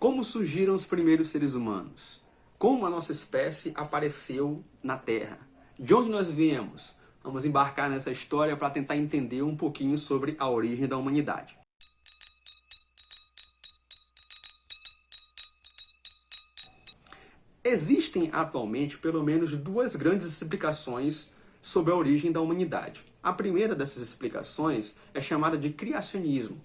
Como surgiram os primeiros seres humanos? Como a nossa espécie apareceu na Terra? De onde nós viemos? Vamos embarcar nessa história para tentar entender um pouquinho sobre a origem da humanidade. Existem atualmente pelo menos duas grandes explicações sobre a origem da humanidade. A primeira dessas explicações é chamada de criacionismo.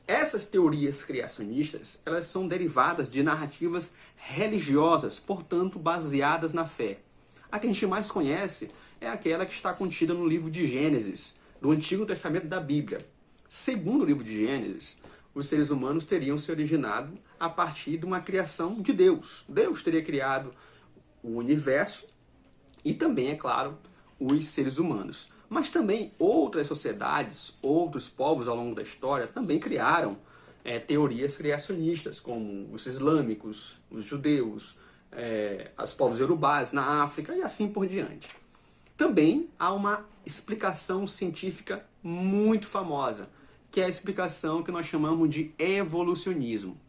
Essas teorias criacionistas, elas são derivadas de narrativas religiosas, portanto baseadas na fé. A que a gente mais conhece é aquela que está contida no livro de Gênesis, do Antigo Testamento da Bíblia. Segundo o livro de Gênesis, os seres humanos teriam se originado a partir de uma criação de Deus. Deus teria criado o universo e também, é claro, os seres humanos. Mas também outras sociedades, outros povos ao longo da história também criaram teorias criacionistas, como os islâmicos, os judeus, os povos iorubás na África e assim por diante. Também há uma explicação científica muito famosa, que é a explicação que nós chamamos de evolucionismo.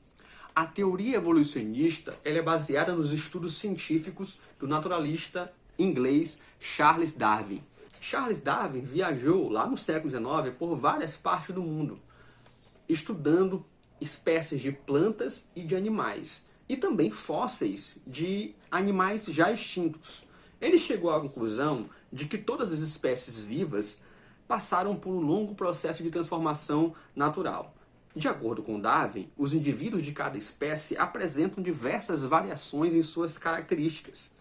A teoria evolucionista ela é baseada nos estudos científicos do naturalista inglês Charles Darwin. Charles Darwin viajou lá no século XIX por várias partes do mundo, estudando espécies de plantas e de animais, e também fósseis de animais já extintos. Ele chegou à conclusão de que todas as espécies vivas passaram por um longo processo de transformação natural. De acordo com Darwin, os indivíduos de cada espécie apresentam diversas variações em suas características.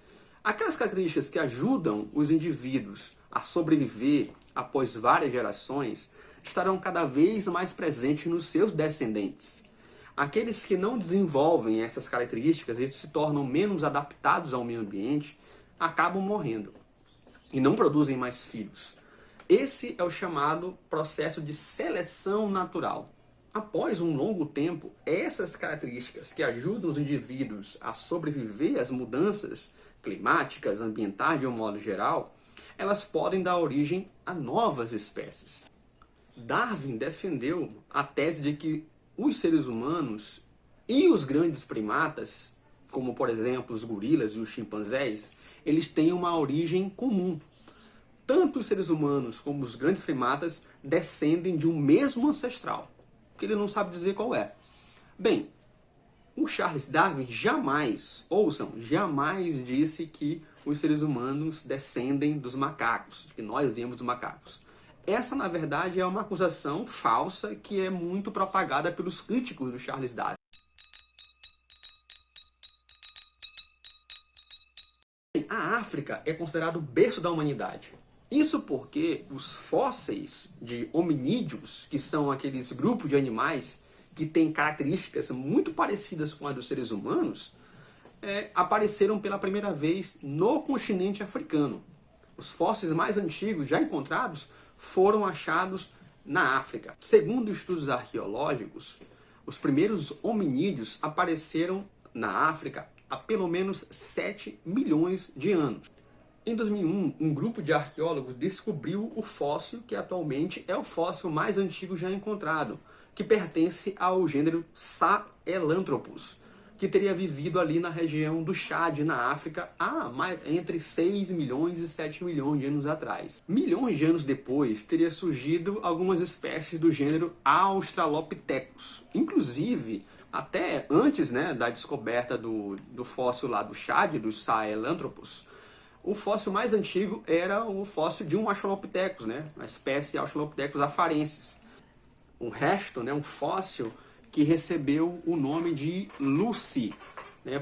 Aquelas características que ajudam os indivíduos a sobreviver após várias gerações estarão cada vez mais presentes nos seus descendentes. Aqueles que não desenvolvem essas características e se tornam menos adaptados ao meio ambiente acabam morrendo e não produzem mais filhos. Esse é o chamado processo de seleção natural. Após um longo tempo, essas características que ajudam os indivíduos a sobreviver às mudanças climáticas, ambientais de um modo geral, elas podem dar origem a novas espécies. Darwin defendeu a tese de que os seres humanos e os grandes primatas, como por exemplo os gorilas e os chimpanzés, eles têm uma origem comum. Tanto os seres humanos como os grandes primatas descendem de um mesmo ancestral, que ele não sabe dizer qual é. Bem, o Charles Darwin jamais disse que os seres humanos descendem dos macacos, que nós viemos dos macacos. Essa, na verdade, é uma acusação falsa que é muito propagada pelos críticos do Charles Darwin. A África é considerado o berço da humanidade. Isso porque os fósseis de hominídeos, que são aqueles grupos de animais que têm características muito parecidas com as dos seres humanos, apareceram pela primeira vez no continente africano. Os fósseis mais antigos já encontrados foram achados na África. Segundo estudos arqueológicos, os primeiros hominídeos apareceram na África há pelo menos 7 milhões de anos. Em 2001, um grupo de arqueólogos descobriu o fóssil que atualmente é o fóssil mais antigo já encontrado, que pertence ao gênero Sahelanthropus, que teria vivido ali na região do Chad, na África, entre 6 milhões e 7 milhões de anos atrás. Milhões de anos depois, teria surgido algumas espécies do gênero Australopithecus. Inclusive, até antes da descoberta do fóssil lá do Chad, do Sahelanthropus, o fóssil mais antigo era o fóssil de um Australopithecus, a espécie Australopithecus afarensis. Um resto, um fóssil que recebeu o nome de Lucy,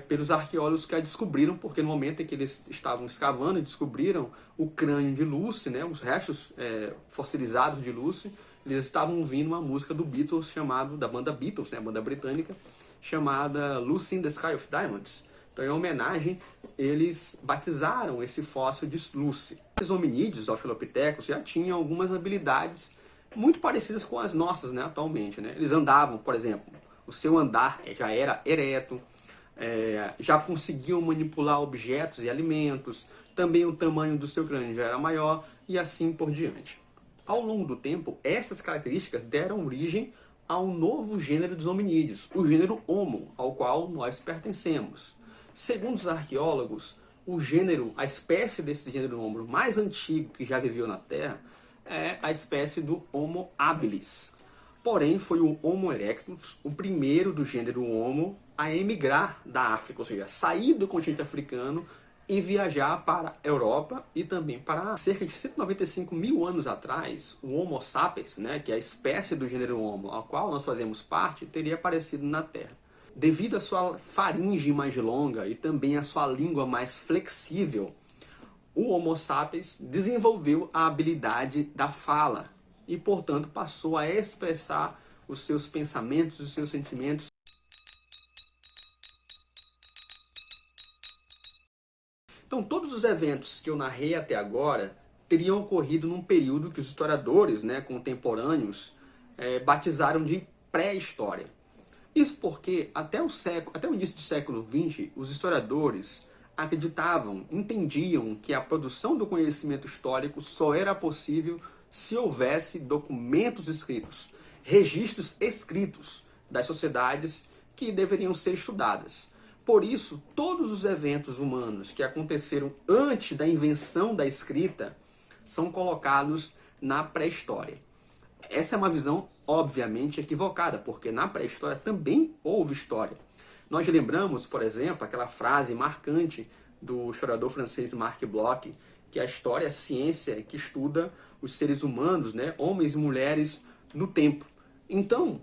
pelos arqueólogos que a descobriram, porque no momento em que eles estavam escavando e descobriram o crânio de Lucy, os restos fossilizados de Lucy, eles estavam ouvindo uma música do Beatles, da banda Beatles, a banda britânica, chamada Lucy in the Sky of Diamonds. Então, em homenagem, eles batizaram esse fóssil de Lucy. Os hominídeos, os australopithecus, já tinham algumas habilidades muito parecidas com as nossas, atualmente. Eles andavam, por exemplo, o seu andar já era ereto, já conseguiam manipular objetos e alimentos, também o tamanho do seu crânio já era maior e assim por diante. Ao longo do tempo, essas características deram origem a um novo gênero dos hominídeos, o gênero Homo, ao qual nós pertencemos. Segundo os arqueólogos, o gênero, a espécie desse gênero Homo mais antigo que já viveu na Terra é a espécie do Homo habilis. Porém, foi o Homo erectus, o primeiro do gênero Homo, a emigrar da África, ou seja, sair do continente africano e viajar para a Europa e também para cerca de 195 mil anos atrás, o Homo sapiens, né, que é a espécie do gênero Homo, ao qual nós fazemos parte, teria aparecido na Terra. Devido à sua faringe mais longa e também à sua língua mais flexível, o Homo sapiens desenvolveu a habilidade da fala e, portanto, passou a expressar os seus pensamentos, os seus sentimentos. Então, todos os eventos que eu narrei até agora teriam ocorrido num período que os historiadores, né, contemporâneos batizaram de pré-história. Isso porque até o início do século XX, os historiadores acreditavam, entendiam que a produção do conhecimento histórico só era possível se houvesse documentos escritos, registros escritos das sociedades que deveriam ser estudadas. Por isso, todos os eventos humanos que aconteceram antes da invenção da escrita são colocados na pré-história. Essa é uma visão, obviamente, equivocada, porque na pré-história também houve história. Nós lembramos, por exemplo, aquela frase marcante do historiador francês Marc Bloch, que a história é a ciência que estuda os seres humanos, né, homens e mulheres, no tempo. Então,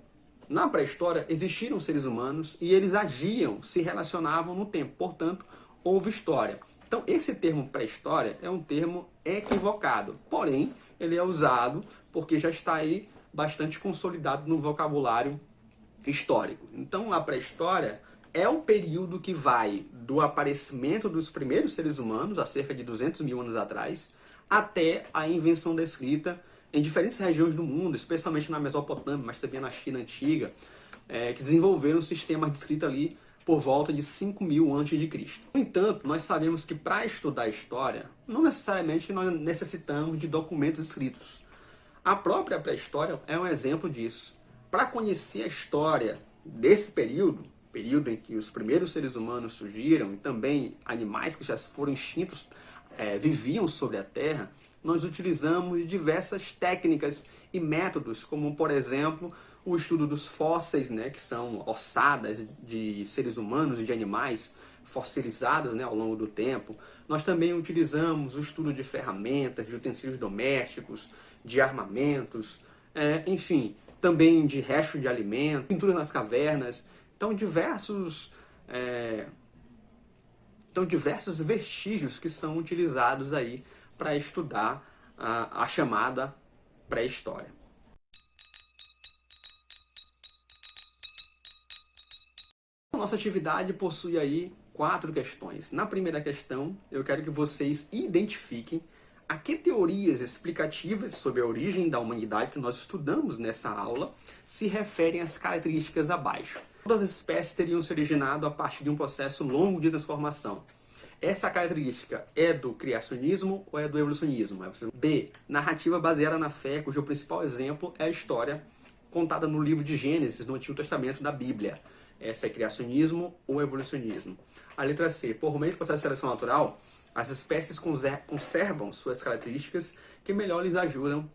na pré-história existiram seres humanos e eles agiam, se relacionavam no tempo. Portanto, houve história. Então, esse termo pré-história é um termo equivocado. Porém, ele é usado porque já está aí bastante consolidado no vocabulário histórico. Então, a pré-história é o período que vai do aparecimento dos primeiros seres humanos, há cerca de 200 mil anos atrás, até a invenção da escrita em diferentes regiões do mundo, especialmente na Mesopotâmia, mas também na China antiga, que desenvolveram sistemas de escrita ali por volta de 5.000 a.C. No entanto, nós sabemos que para estudar a história, não necessariamente nós necessitamos de documentos escritos. A própria pré-história é um exemplo disso. Para conhecer a história desse período em que os primeiros seres humanos surgiram e também animais que já foram extintos viviam sobre a Terra, nós utilizamos diversas técnicas e métodos, como, por exemplo, o estudo dos fósseis, né, que são ossadas de seres humanos e de animais fossilizados, né, ao longo do tempo. Nós também utilizamos o estudo de ferramentas, de utensílios domésticos, de armamentos, enfim, também de restos de alimentos, pinturas nas cavernas. Então, diversos vestígios que são utilizados aí para estudar a chamada pré-história. A nossa atividade possui aí 4 questões. Na primeira questão, eu quero que vocês identifiquem a que teorias explicativas sobre a origem da humanidade que nós estudamos nessa aula se referem às características abaixo. Todas as espécies teriam se originado a partir de um processo longo de transformação. Essa característica é do criacionismo ou é do evolucionismo? B. Narrativa baseada na fé, cujo principal exemplo é a história contada no livro de Gênesis, no Antigo Testamento da Bíblia. Essa é criacionismo ou evolucionismo? A letra C. Por meio do processo de seleção natural, as espécies conservam suas características que melhor lhes ajudam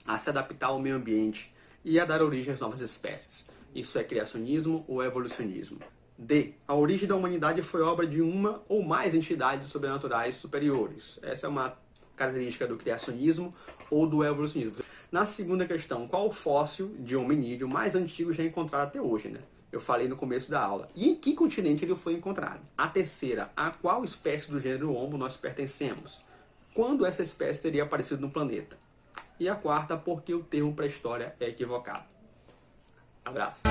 a se adaptar ao meio ambiente e a dar origem às novas espécies. Isso é criacionismo ou evolucionismo? D. A origem da humanidade foi obra de uma ou mais entidades sobrenaturais superiores. Essa é uma característica do criacionismo ou do evolucionismo. Na segunda questão, qual o fóssil de hominídeo mais antigo já encontrado até hoje, né? Eu falei no começo da aula. E em que continente ele foi encontrado? A terceira, a qual espécie do gênero Homo nós pertencemos? Quando essa espécie teria aparecido no planeta? E a quarta, por que o termo pré-história é equivocado? Abraço.